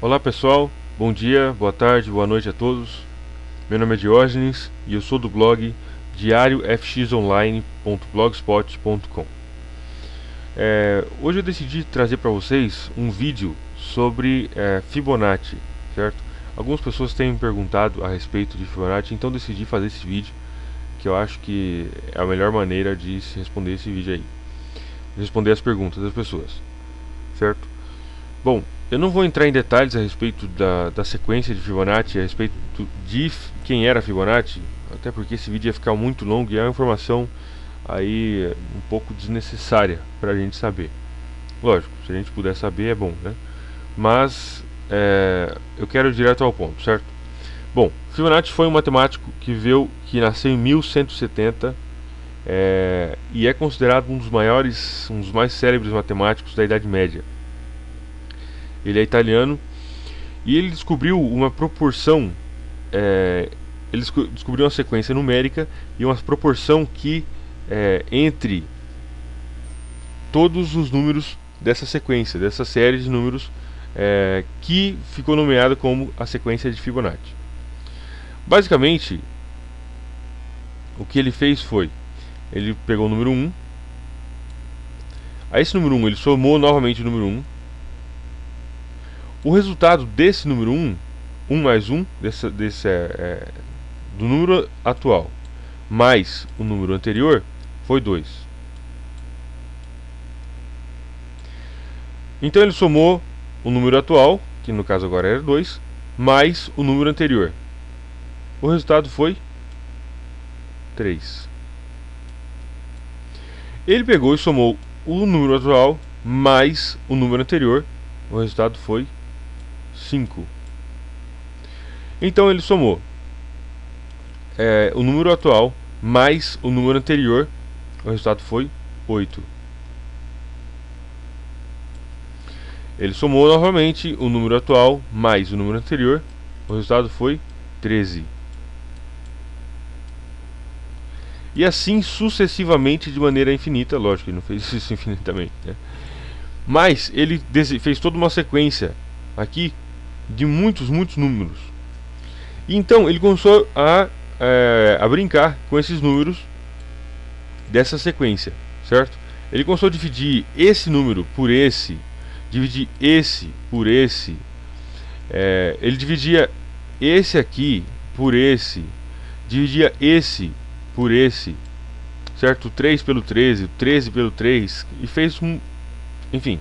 Olá pessoal, bom dia, boa tarde, boa noite a todos. Meu nome é Diógenes e eu sou do blog diariofxonline.blogspot.com. Hoje eu decidi trazer para vocês um vídeo sobre Fibonacci, certo? Algumas pessoas têm me perguntado a respeito de Fibonacci, então decidi fazer esse vídeo, que eu acho que é a melhor maneira de se responder esse vídeo aí, responder as perguntas das pessoas, certo? Bom, eu não vou entrar em detalhes a respeito da sequência de Fibonacci, a respeito de quem era Fibonacci, até porque esse vídeo ia ficar muito longo e é uma informação aí um pouco desnecessária para a gente saber. Lógico, se a gente puder saber é bom, né? Mas eu quero ir direto ao ponto, certo? Bom, Fibonacci foi um matemático que nasceu em 1170 e é considerado um dos mais célebres matemáticos da Idade Média. Ele é italiano e ele descobriu uma proporção, ele descobriu uma sequência numérica e uma proporção que entre todos os números dessa sequência, dessa série de números, que ficou nomeada como a sequência de Fibonacci. Basicamente, o que ele fez foi, ele pegou o número 1, a esse número 1 ele somou novamente o número 1. O resultado desse número 1, 1 mais 1, do número atual, mais o número anterior, foi 2. Então ele somou o número atual, que no caso agora era 2, mais o número anterior. O resultado foi 3. Ele pegou e somou o número atual mais o número anterior. O resultado foi 5. Então ele somou o número atual mais o número anterior. O resultado foi 8. Ele somou novamente o número atual mais o número anterior. O resultado foi 13. E assim sucessivamente de maneira infinita. Lógico que ele não fez isso infinitamente, né? Mas ele fez toda uma sequência aqui de muitos números. E então ele começou a brincar com esses números dessa sequência, certo? Ele começou a dividir esse número por esse, dividir esse por esse. Ele dividia esse aqui por esse, dividia esse por esse, certo? O 3 pelo 13, o 13 pelo 3, e fez enfim.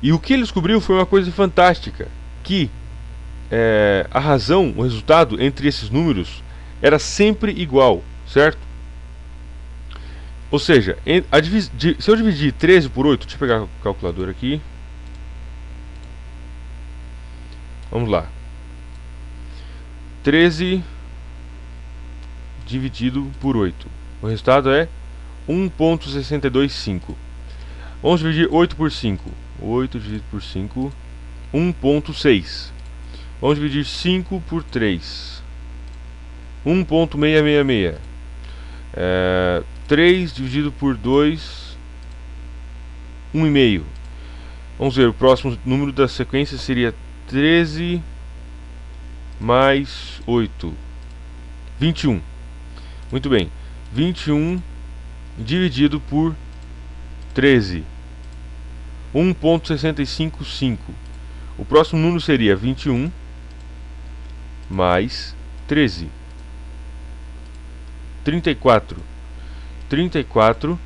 E o que ele descobriu foi uma coisa fantástica, que a razão, o resultado entre esses números era sempre igual, certo? Ou seja, se eu dividir 13 por 8, deixa eu pegar a calculadora aqui. Vamos lá. 13 dividido por 8. O resultado é 1.625. Vamos dividir 8 por 5. 8 dividido por 5, 1.6. Vamos dividir 5 por 3, 1.666. 3 dividido por 2, 1,5. Vamos ver, o próximo número da sequência seria 13 mais 8, 21. Muito bem, 21 dividido por 13, 1.655. O próximo número seria 21 mais 13, 34. 34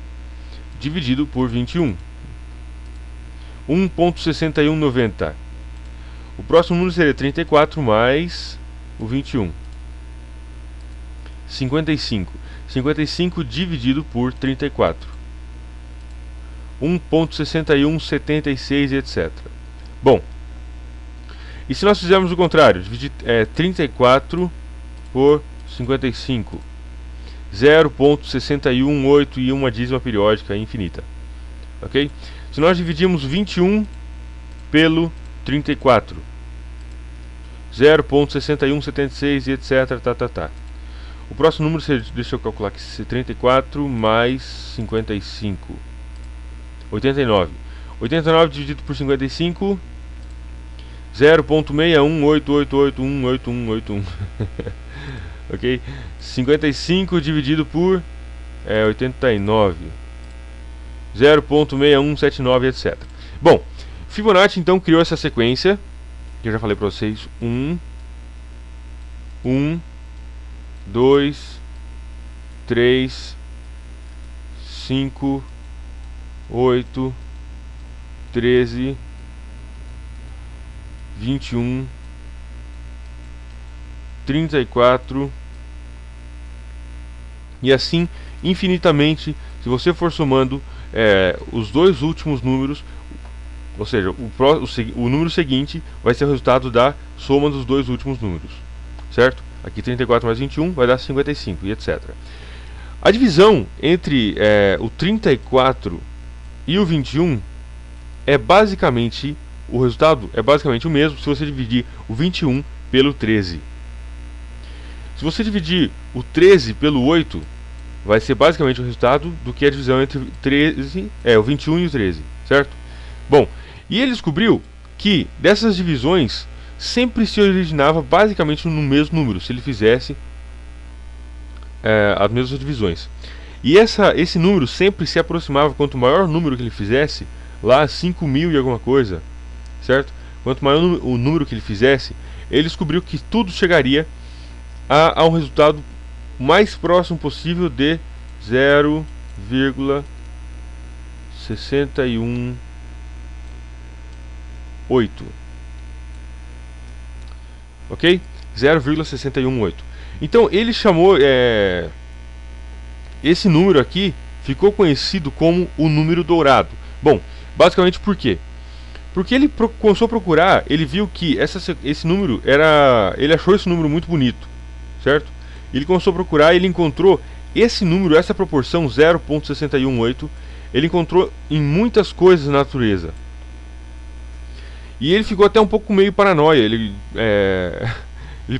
dividido por 21, 1.6190. O próximo número seria 34 mais o 21, 55. 55 dividido por 34, 1.6176, etc. Bom, e se nós fizermos o contrário, dividir 34 por 55, 0.618 e uma dízima periódica infinita. Ok? Se nós dividirmos 21 pelo 34, 0.6176 e etc. O próximo número seria, deixa eu calcular aqui, 34 mais 55, 89. 89 dividido por 55, 0.6188818181. Ok? 55 dividido por 89. 0.6179, etc. Bom, Fibonacci então criou essa sequência que eu já falei para vocês: 1, 2, 3, 5, 8, 13, 21, 34 e assim infinitamente. Se você for somando os dois últimos números, ou seja, o número seguinte vai ser o resultado da soma dos dois últimos números, certo? Aqui 34 mais 21 vai dar 55 e etc. A divisão entre o 34 e o 21 é basicamente, o resultado é basicamente o mesmo se você dividir o 21 pelo 13. Se você dividir o 13 pelo 8, vai ser basicamente o resultado do que é a divisão entre o 21 e o 13, certo? Bom, e ele descobriu que dessas divisões sempre se originava basicamente no mesmo número, se ele fizesse as mesmas divisões. E esse número sempre se aproximava, quanto maior o número que ele fizesse, lá 5.000 e alguma coisa, certo? Quanto maior o número que ele fizesse, ele descobriu que tudo chegaria a um resultado mais próximo possível de 0,618. Ok? 0,618. Então ele chamou esse número aqui, ficou conhecido como o número dourado. Bom, basicamente por quê? Porque ele começou a procurar, ele viu que esse número ele achou esse número muito bonito, certo? Ele começou a procurar e ele encontrou esse número, essa proporção 0,618, ele encontrou em muitas coisas na natureza. E ele ficou até um pouco meio paranoia. Ele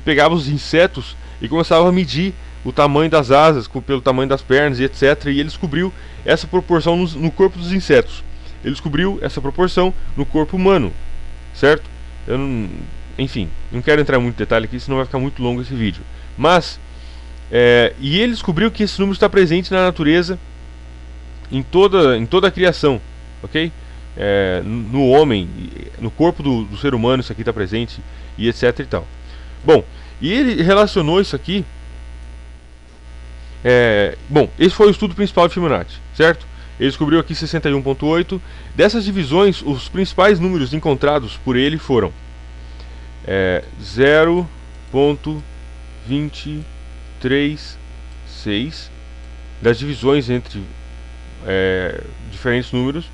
pegava os insetos e começava a medir o tamanho das asas pelo tamanho das pernas e etc. E ele descobriu essa proporção no corpo dos insetos. Ele descobriu essa proporção no corpo humano, certo? Enfim, não quero entrar muito em detalhe aqui, senão vai ficar muito longo esse vídeo. Mas e ele descobriu que esse número está presente na natureza, em toda a criação, ok? No homem, no corpo do ser humano, isso aqui está presente, e etc e tal. Bom, e ele relacionou isso aqui. Bom, esse foi o estudo principal de Fibonacci, certo? Ele descobriu aqui 61.8. Dessas divisões, os principais números encontrados por ele foram 0,236. Das divisões entre diferentes números,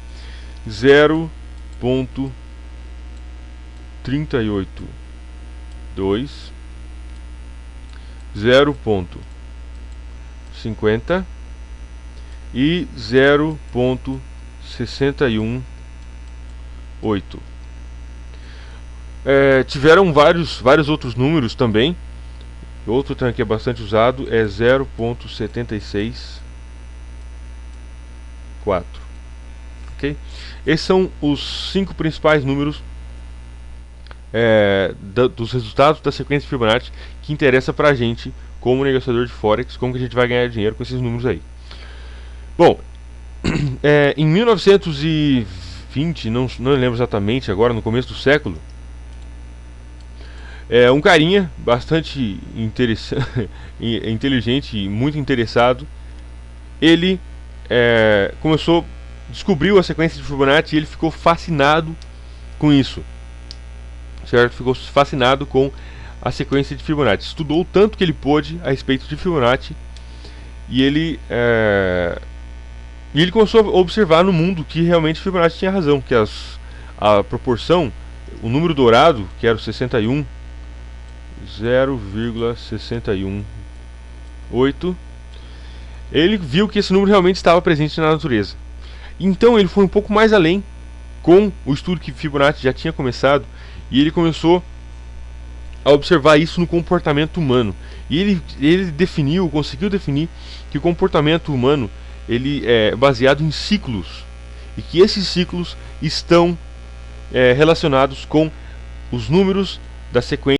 0,382, 0,50 e 0,618. Tiveram vários outros números também. Outro que é bastante usado é 0,764. Ok? Esses são os 5 principais números dos resultados da sequência de Fibonacci que interessa pra gente como negociador de Forex, como que a gente vai ganhar dinheiro com esses números aí. Bom, em 1920, não lembro exatamente agora, no começo do século, um carinha bastante inteligente e muito interessado, ele descobriu a sequência de Fibonacci e ele ficou fascinado com isso, certo? Ficou fascinado com a sequência de Fibonacci, estudou tanto que ele pôde a respeito de Fibonacci e ele começou a observar no mundo que realmente Fibonacci tinha razão, que a proporção, o número dourado, que era o 61, 0,618, ele viu que esse número realmente estava presente na natureza. Então ele foi um pouco mais além com o estudo que Fibonacci já tinha começado, e ele começou a observar isso no comportamento humano. E ele conseguiu definir que o comportamento humano ele é baseado em ciclos, e que esses ciclos estão relacionados com os números da sequência